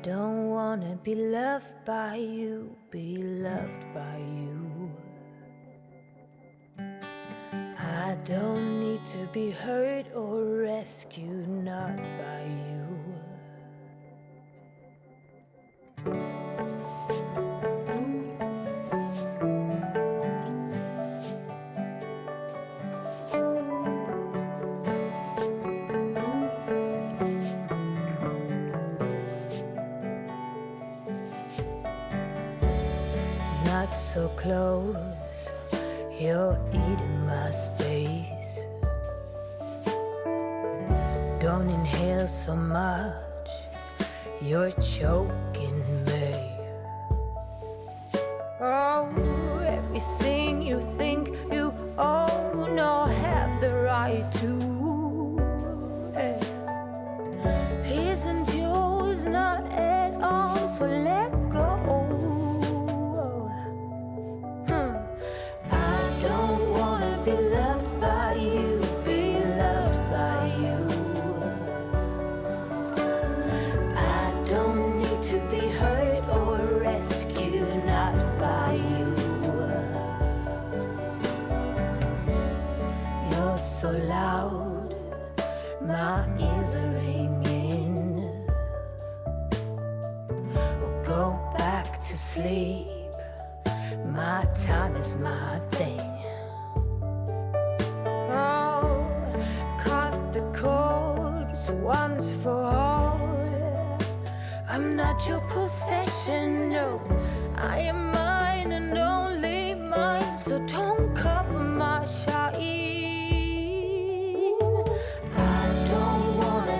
don't wanna be loved by you, be loved by you. I don't need to be hurt or rescued, not by you. Not so close, you're eating my space. Don't inhale so much, you're choking me. Oh, everything you think you own or have the right to isn't yours, not at all, so let go. So loud, my ears are ringing. Or go back to sleep, my time is my thing. Oh, cut the cords once for all. I'm not your possession, no, I am mine and only mine. So don't cover my shine.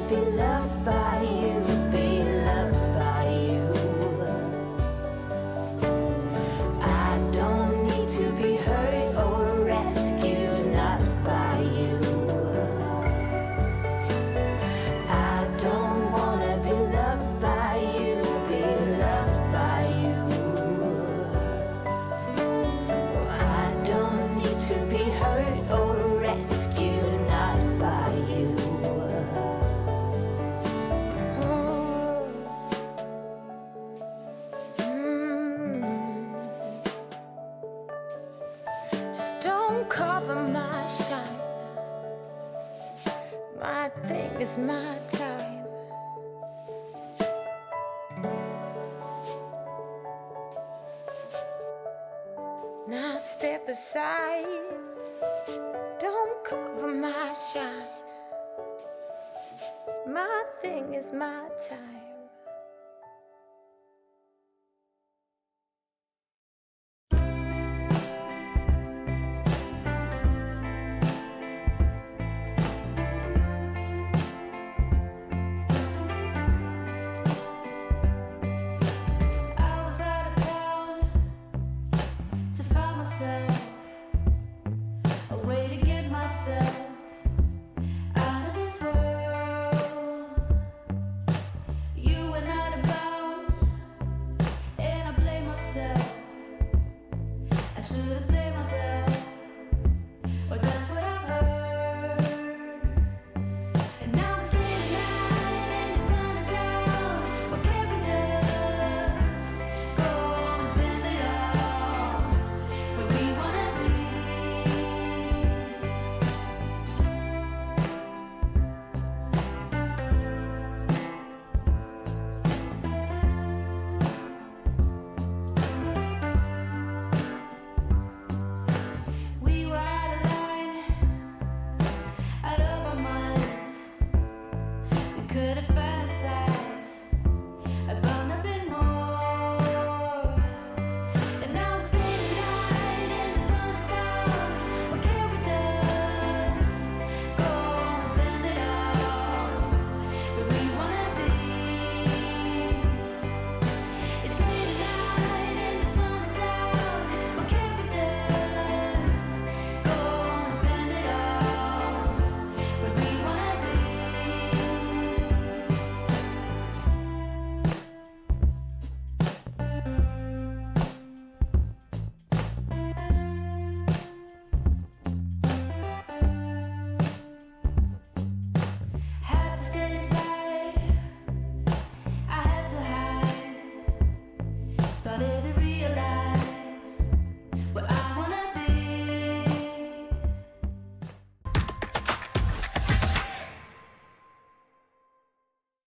Be loved by you, be loved by you. I don't need to be hurt or rescued, not by you. I don't wanna be loved by you, be loved by you. I don't need to be hurt or rescued, not by you. Cover my shine. My thing is my time. Now step aside. Don't cover my shine. My thing is my time.